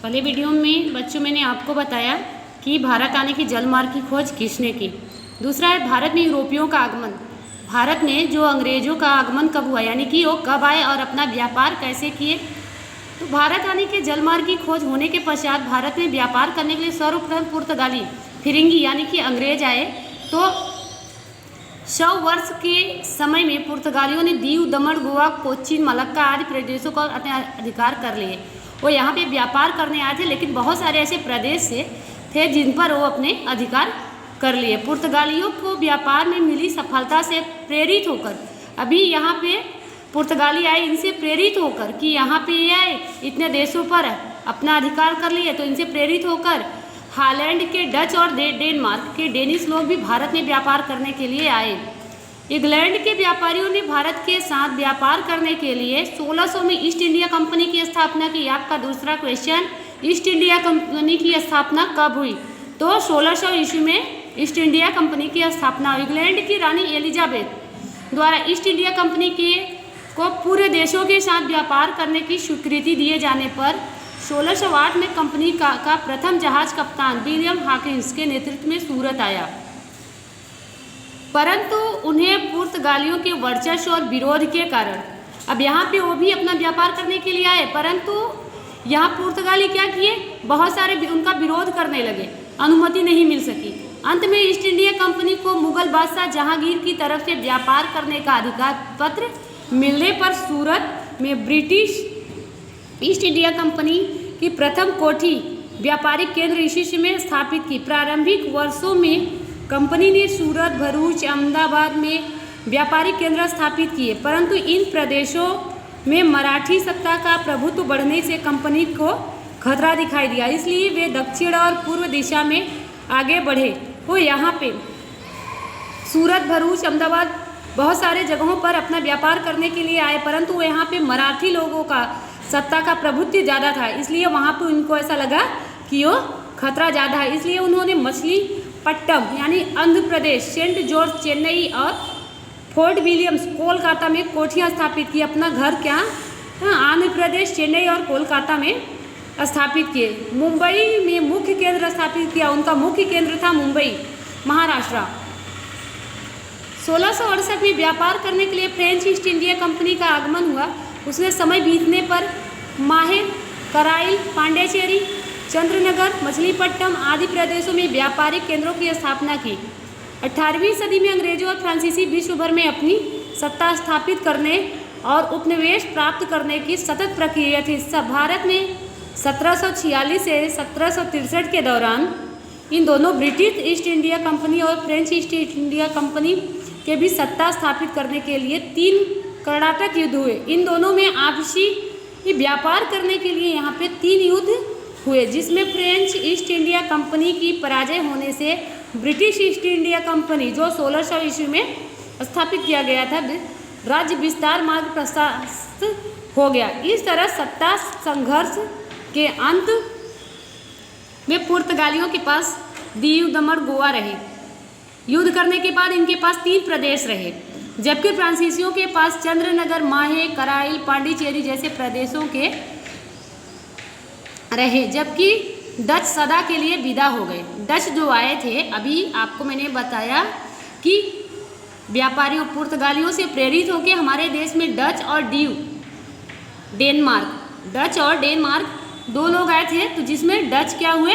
पहले वीडियो में बच्चों मैंने आपको बताया कि भारत आने की जलमार्ग की खोज किसने की। दूसरा है भारत में यूरोपियों का आगमन। भारत में जो अंग्रेजों का आगमन कब हुआ, यानी कि वो कब आए और अपना व्यापार कैसे किए। तो भारत आने के जलमार्ग की खोज होने के पश्चात भारत में व्यापार करने के लिए सर्वप्रथम पुर्तगाली फिरिंगी यानी कि अंग्रेज आए। तो 100 वर्ष के समय में पुर्तगालियों ने दीव, दमन, गोवा, कोचीन, मलक्का आदि प्रदेशों को अपने अधिकार कर लिए। वो यहाँ पे व्यापार करने आए थे, लेकिन बहुत सारे ऐसे प्रदेश थे जिन पर वो अपने अधिकार कर लिए। पुर्तगालियों को व्यापार में मिली सफलता से प्रेरित होकर अभी यहाँ पे पुर्तगाली आए, इनसे प्रेरित होकर कि यहाँ पे ये आए, इतने देशों पर अपना अधिकार कर लिए, तो इनसे प्रेरित होकर हॉलैंड के डच और डेनमार्क के डेनिश लोग भी भारत में व्यापार करने के लिए आए। इंग्लैंड के व्यापारियों ने भारत के साथ व्यापार करने के लिए 1600 में ईस्ट इंडिया कंपनी की स्थापना की। आपका दूसरा क्वेश्चन, ईस्ट इंडिया कंपनी की स्थापना कब हुई? तो 1600 ईस्वी में ईस्ट इंडिया कंपनी की स्थापना। इंग्लैंड की रानी एलिजाबेथ द्वारा ईस्ट इंडिया कंपनी को पूरे देशों के साथ व्यापार करने की स्वीकृति दिए जाने पर 1608 में कंपनी का प्रथम जहाज कप्तान विलियम हॉकिंस के नेतृत्व में सूरत आया, परंतु उन्हें पुर्तगालियों के वर्चस्व और विरोध के कारण अब यहाँ पे वो भी अपना व्यापार करने के लिए आए, परंतु यहाँ पुर्तगाली क्या किए, बहुत सारे उनका विरोध करने लगे, अनुमति नहीं मिल सकी। अंत में ईस्ट इंडिया कंपनी को मुगल बादशाह जहांगीर की तरफ से व्यापार करने का अधिकार पत्र मिलने पर सूरत में ब्रिटिश ईस्ट इंडिया कंपनी की प्रथम कोठी व्यापारिक केंद्र ईस्वी में स्थापित की। प्रारंभिक वर्षों में कंपनी ने सूरत, भरूच, अहमदाबाद में व्यापारिक केंद्र स्थापित किए, परंतु इन प्रदेशों में मराठी सत्ता का प्रभुत्व बढ़ने से कंपनी को खतरा दिखाई दिया, इसलिए वे दक्षिण और पूर्व दिशा में आगे बढ़े। वो यहाँ पे सूरत, भरूच, अहमदाबाद बहुत सारे जगहों पर अपना व्यापार करने के लिए आए, परंतु यहाँ पे मराठी लोगों का सत्ता का प्रभुत्व ज़्यादा था, इसलिए वहाँ पे उनको ऐसा लगा कि वो खतरा ज़्यादा है, इसलिए उन्होंने मछलीपट्टनम यानी आंध्र प्रदेश, सेंट जॉर्ज चेन्नई और फोर्ट विलियम्स कोलकाता में कोठियाँ स्थापित की। अपना घर क्या आंध्र प्रदेश, चेन्नई और कोलकाता में स्थापित किए। मुंबई में मुख्य केंद्र स्थापित किया, उनका मुख्य केंद्र था मुंबई, महाराष्ट्र। 1668 में व्यापार करने के लिए फ्रेंच ईस्ट इंडिया कंपनी का आगमन हुआ। उसने समय बीतने पर माहे, कराइल, पांडिचेरी, चंद्रनगर, मछलीपट्टनम आदि प्रदेशों में व्यापारिक केंद्रों की स्थापना की। 18वीं सदी में अंग्रेजों और फ्रांसीसी विश्व भर में अपनी सत्ता स्थापित करने और उपनिवेश प्राप्त करने की सतत प्रक्रिया थी। भारत में 1746 से 1763 के दौरान इन दोनों ब्रिटिश ईस्ट इंडिया कंपनी और फ्रेंच ईस्ट इंडिया कंपनी के भी सत्ता स्थापित करने के लिए 3 कर्नाटक युद्ध हुए। इन दोनों में आपसी व्यापार करने के लिए यहाँ पे 3 युद्ध हुए, जिसमें फ्रेंच ईस्ट इंडिया कंपनी की पराजय होने से ब्रिटिश ईस्ट इंडिया कंपनी जो 1600 ईस्वी में स्थापित किया गया था, राज्य विस्तार मार्ग प्रशस्त हो गया। इस तरह सत्ता संघर्ष के अंत में पुर्तगालियों के पास दीव, दमन, गोवा रहे। युद्ध करने के बाद इनके पास 3 प्रदेश रहे, जबकि फ्रांसीसियों के पास चंद्रनगर, माहे, कराइल, पांडिचेरी जैसे प्रदेशों के रहे, जबकि डच सदा के लिए विदा हो गए। डच जो आए थे, अभी आपको मैंने बताया कि व्यापारियों पुर्तगालियों से प्रेरित होकर हमारे देश में डच और डच और डेनमार्क 2 लोग आए थे, तो जिसमें डच क्या हुए,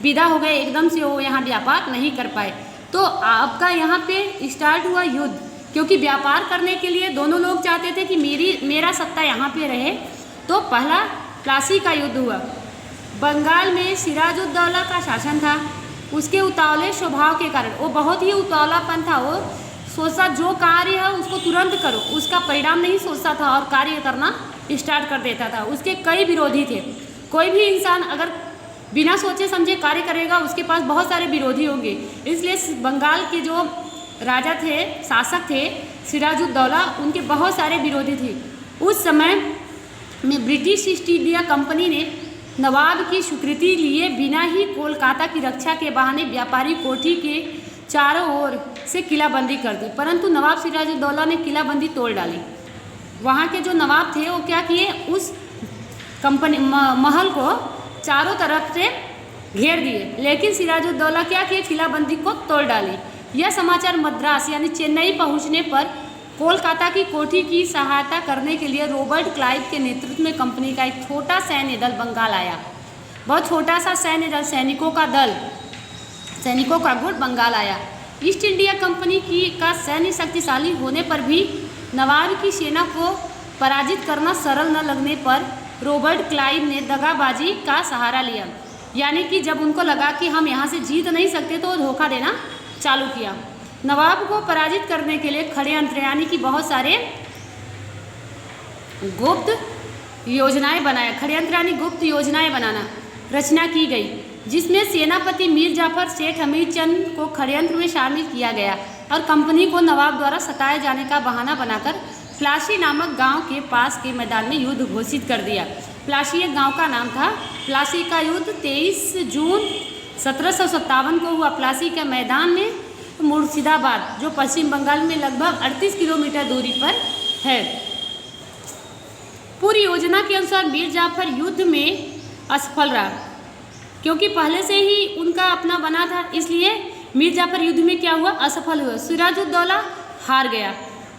विदा हो गए, एकदम से वो यहाँ व्यापार नहीं कर पाए। तो आपका यहाँ पे स्टार्ट हुआ युद्ध, क्योंकि व्यापार करने के लिए दोनों लोग चाहते थे कि मेरा सत्ता यहाँ पे रहे। तो पहला प्लासी का युद्ध हुआ। बंगाल में सिराजुद्दौला का शासन था। उसके उतावले स्वभाव के कारण, वो बहुत ही उतावलापन था, वो सोचा जो कार्य है उसको तुरंत करो, उसका परिणाम नहीं सोचता था और कार्य करना स्टार्ट कर देता था। उसके कई विरोधी थे। कोई भी इंसान अगर बिना सोचे समझे कार्य करेगा, उसके पास बहुत सारे विरोधी होंगे। इसलिए बंगाल के जो राजा थे, शासक थे सिराजुद्दौला, उनके बहुत सारे विरोधी थे। उस समय में ब्रिटिश ईस्ट इंडिया कंपनी ने नवाब की स्वीकृति लिए बिना ही कोलकाता की रक्षा के बहाने व्यापारी कोठी के चारों ओर से किलाबंदी कर दी, परंतु नवाब सिराजुद्दौला ने किलाबंदी तोड़ डाली। वहाँ के जो नवाब थे वो क्या किए, उस कंपनी महल को चारों तरफ से घेर दिए, लेकिन सिराजुद्दौला क्या किए, किलाबंदी को तोड़ डाली। यह समाचार मद्रास यानी चेन्नई पहुंचने पर कोलकाता की कोठी की सहायता करने के लिए रॉबर्ट क्लाइव के नेतृत्व में कंपनी का एक छोटा सैन्य दल बंगाल आया। बहुत छोटा सा सैन्य दल, सैनिकों का गुट बंगाल आया। ईस्ट इंडिया कंपनी का सैन्य शक्तिशाली होने पर भी नवाब की सेना को पराजित करना सरल न लगने पर रॉबर्ट क्लाइव ने दगाबाजी का सहारा लिया, यानी कि जब उनको लगा कि हम यहाँ से जीत नहीं सकते तो धोखा देना चालू किया। नवाब को पराजित करने के लिए षड्यंत्र यानी कि बहुत सारे गुप्त योजनाएं बनाया, षड्यंत्र यानी गुप्त योजनाएं बनाना रचना की गई, जिसमें सेनापति मीर जाफर शेख हमीद चंद को षड्यंत्र में शामिल किया गया और कंपनी को नवाब द्वारा सताए जाने का बहाना बनाकर प्लासी नामक गांव के पास के मैदान में युद्ध घोषित कर दिया। प्लासी एक गांव का नाम था। प्लासी का युद्ध 23 जून 1757 को हुआ। प्लासी के मैदान में मुर्शिदाबाद, जो पश्चिम बंगाल में लगभग 38 किलोमीटर दूरी पर है। पूरी योजना के अनुसार मीर जाफर युद्ध में असफल रहा, क्योंकि पहले से ही उनका अपना बना था, इसलिए मीर जाफर युद्ध में क्या हुआ, असफल हुआ। सिराजुद्दौला हार गया।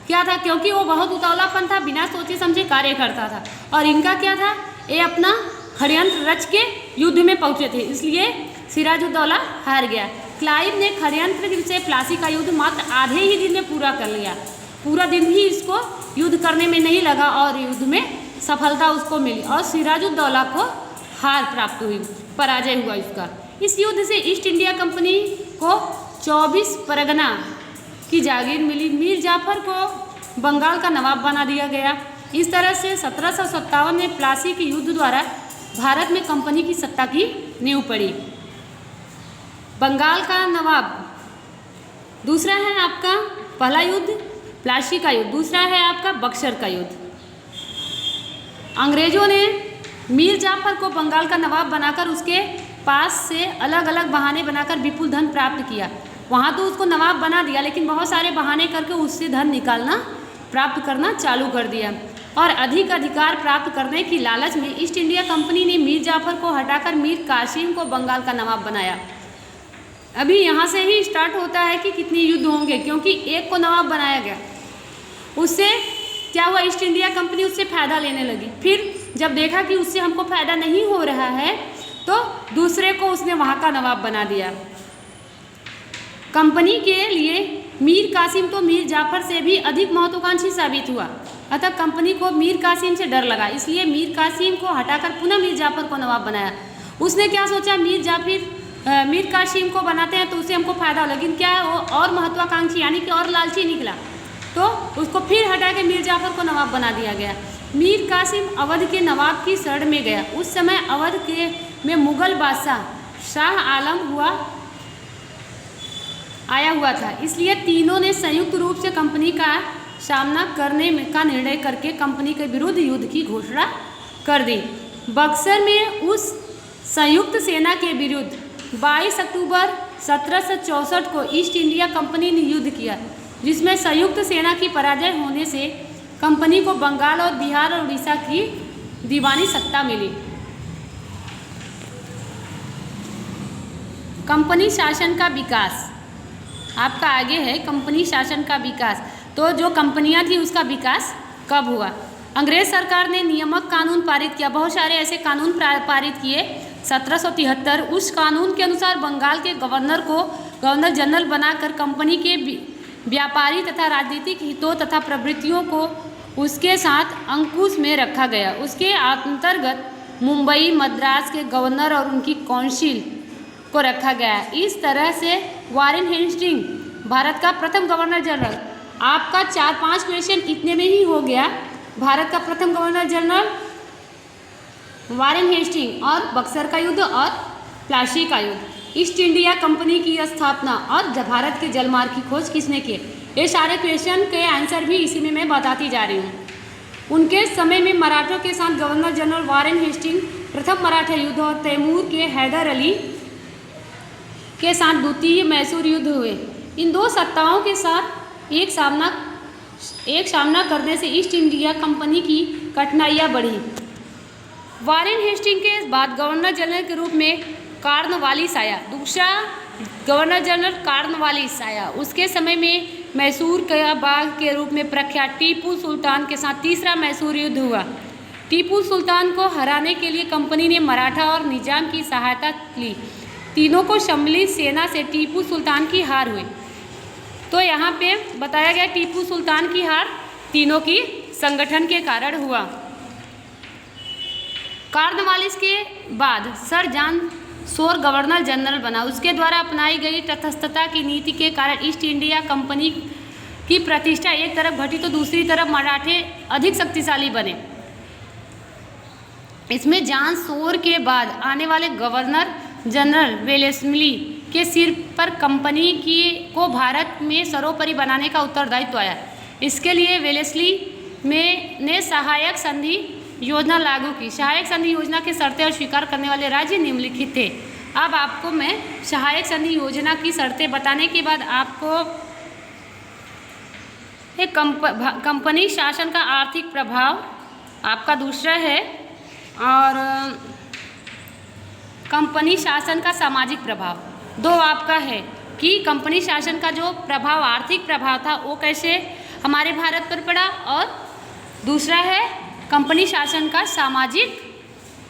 क्या था, क्योंकि वो बहुत उतावलापन था, बिना सोचे समझे कार्य करता था, और इनका क्या था, ये अपना षड्यंत्र रच के युद्ध में पहुंचे थे, इसलिए सिराजुद्दौला हार गया। क्लाइव ने षड्यंत्र से प्लासी का युद्ध मात्र आधे ही दिन में पूरा कर लिया। पूरा दिन भी इसको युद्ध करने में नहीं लगा और युद्ध में सफलता उसको मिली और सिराजुद्दौला को हार प्राप्त हुई, पराजय हुआ इसका। इस युद्ध से ईस्ट इंडिया कंपनी को 24 परगना की जागीर मिली। मीर जाफर को बंगाल का नवाब बना दिया गया। इस तरह से 1757 में प्लासी के युद्ध द्वारा भारत में कंपनी की सत्ता की नींव पड़ी। बंगाल का नवाब। दूसरा है आपका पहला युद्ध प्लासी का युद्ध, दूसरा है आपका बक्सर का युद्ध। अंग्रेजों ने मीर जाफर को बंगाल का नवाब बनाकर उसके पास से अलग अलग बहाने बनाकर विपुल धन प्राप्त किया। वहाँ तो उसको नवाब बना दिया, लेकिन बहुत सारे बहाने करके उससे धन निकालना, प्राप्त करना चालू कर दिया और अधिक अधिकार प्राप्त करने की लालच में ईस्ट इंडिया कंपनी ने मीर जाफर को हटाकर मीर कासिम को बंगाल का नवाब बनाया। अभी यहाँ से ही स्टार्ट होता है कि कितने युद्ध होंगे, क्योंकि एक को नवाब बनाया गया, उससे क्या हुआ, ईस्ट इंडिया कंपनी उससे फ़ायदा लेने लगी। फिर जब देखा कि उससे हमको फ़ायदा नहीं हो रहा है तो दूसरे को उसने वहाँ का नवाब बना दिया। कंपनी के लिए मीर कासिम तो मीर जाफर से भी अधिक महत्वाकांक्षी साबित हुआ, अतः कंपनी को मीर कासिम से डर लगा, इसलिए मीर कासिम को हटाकर पुनः मीर जाफर को नवाब बनाया। उसने क्या सोचा, मीर कासिम को बनाते हैं तो उससे हमको फ़ायदा हो, लेकिन क्या वो और महत्वाकांक्षी यानी कि और लालची निकला, तो उसको फिर हटा के मीर जाफर को नवाब बना दिया गया। मीर कासिम अवध के नवाब की शरण में गया। उस समय अवध में मुगल बादशाह शाह आलम आया हुआ था, इसलिए तीनों ने संयुक्त रूप से कंपनी का सामना करने का निर्णय करके कंपनी के विरुद्ध युद्ध की घोषणा कर दी। बक्सर में उस संयुक्त सेना के विरुद्ध 22 अक्टूबर 1764 को ईस्ट इंडिया कंपनी ने युद्ध किया, जिसमें संयुक्त सेना की पराजय होने से कंपनी को बंगाल और बिहार और उड़ीसा की दीवानी सत्ता मिली। कंपनी शासन का विकास आपका आगे है। कंपनी शासन का विकास, तो जो कंपनियां थी उसका विकास कब हुआ। अंग्रेज सरकार ने नियामक कानून पारित किया, बहुत सारे ऐसे कानून पारित किए 1773। उस कानून के अनुसार बंगाल के गवर्नर को गवर्नर जनरल बनाकर कंपनी के व्यापारी तथा राजनीतिक हितों तथा प्रवृत्तियों को उसके साथ अंकुश में रखा गया। उसके अंतर्गत मुंबई, मद्रास के गवर्नर और उनकी काउंसिल को रखा गया। इस तरह से वारेन हेस्टिंग भारत का प्रथम गवर्नर जनरल, आपका 4-5 क्वेश्चन इतने में ही हो गया। भारत का प्रथम गवर्नर जनरल वारेन हेस्टिंग और बक्सर का युद्ध और प्लासी का युद्ध। ईस्ट इंडिया कंपनी की स्थापना और भारत के जलमार्ग की खोज किसने की, ये सारे क्वेश्चन के आंसर भी इसी में मैं बताती जा रही हूँ। उनके समय में मराठों के साथ गवर्नर जनरल वारेन हेस्टिंग प्रथम मराठा युद्ध और तैमूर के हैदर अली के साथ द्वितीय मैसूर युद्ध हुए। इन दो सत्ताओं के साथ एक सामना करने से ईस्ट इंडिया कंपनी की कठिनाइयाँ बढ़ी। वॉरेन हेस्टिंग के बाद गवर्नर जनरल के रूप में कॉर्नवालिस आया। दूसरा गवर्नर जनरल कॉर्नवालिस आया। उसके समय में मैसूर का बाग के रूप में प्रख्यात टीपू सुल्तान के साथ तीसरा मैसूर युद्ध हुआ। टीपू सुल्तान को हराने के लिए कंपनी ने मराठा और निजाम की सहायता ली। तीनों को सम्मिलित सेना से टीपू सुल्तान की हार हुई। तो यहाँ पे बताया गया टीपू सुल्तान की हार तीनों की संगठन के कारण हुआ। कॉर्नवालिस के बाद sir John Shore governor general बना। उसके द्वारा अपनाई गई तटस्थता की नीति के कारण ईस्ट इंडिया कंपनी की प्रतिष्ठा एक तरफ घटी तो दूसरी तरफ मराठे अधिक शक्तिशाली बने। इसमें जॉन शोर के बाद आने वाले गवर्नर जनरल वेलेस्ली के सिर पर कंपनी को भारत में सर्वोपरि बनाने का उत्तरदायित्व आया। इसके लिए वेलेस्ली ने सहायक संधि योजना लागू की। सहायक संधि योजना की शर्तें और स्वीकार करने वाले राज्य निम्नलिखित थे। अब आपको मैं सहायक संधि योजना की शर्तें बताने के बाद आपको एक कंपनी शासन का आर्थिक प्रभाव आपका दूसरा है और कंपनी शासन का सामाजिक प्रभाव दो आपका है कि कंपनी शासन का जो प्रभाव आर्थिक प्रभाव था वो कैसे हमारे भारत पर पड़ा और दूसरा है कंपनी शासन का सामाजिक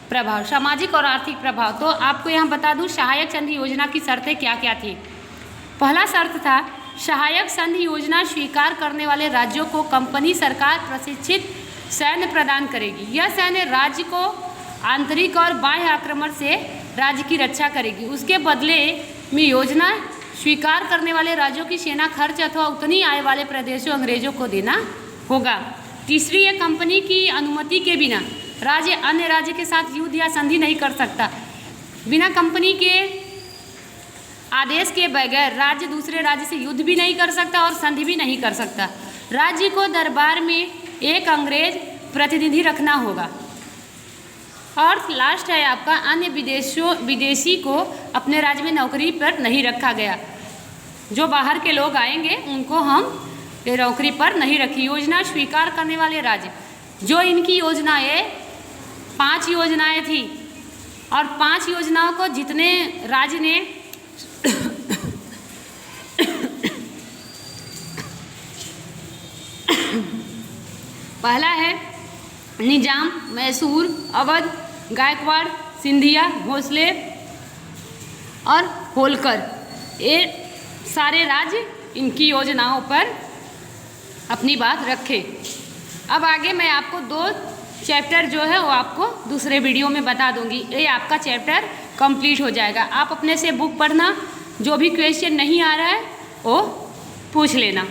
प्रभाव, सामाजिक और आर्थिक प्रभाव। तो आपको यहाँ बता दूँ सहायक संधि योजना की शर्तें क्या क्या थी। पहला शर्त था सहायक संधि योजना स्वीकार करने वाले राज्यों को कंपनी सरकार प्रशिक्षित सैन्य प्रदान करेगी। यह सैन्य राज्य को आंतरिक और बाह्य आक्रमण से राज्य की रक्षा करेगी। उसके बदले में योजना स्वीकार करने वाले राज्यों की सेना खर्च अथवा उतनी आय वाले प्रदेशों अंग्रेजों को देना होगा। तीसरी है कंपनी की अनुमति के बिना राज्य अन्य राज्य के साथ युद्ध या संधि नहीं कर सकता। बिना कंपनी के आदेश के बगैर राज्य दूसरे राज्य से युद्ध भी नहीं कर सकता और संधि भी नहीं कर सकता। राज्य को दरबार में एक अंग्रेज प्रतिनिधि रखना होगा। और लास्ट है आपका अन्य विदेशी को अपने राज्य में नौकरी पर नहीं रखा गया। जो बाहर के लोग आएंगे उनको हम नौकरी पर नहीं रखी। योजना स्वीकार करने वाले राज्य जो इनकी योजनाएं 5 योजनाएं थी और 5 योजनाओं को जितने राज्य ने पहला है निजाम, मैसूर, अवध, गायकवाड़, सिंधिया, भोसले और होलकर, ये सारे राज्य इनकी योजनाओं पर अपनी बात रखे। अब आगे मैं आपको 2 चैप्टर जो है वो आपको दूसरे वीडियो में बता दूंगी। ये आपका चैप्टर कंप्लीट हो जाएगा। आप अपने से बुक पढ़ना, जो भी क्वेश्चन नहीं आ रहा है वो पूछ लेना।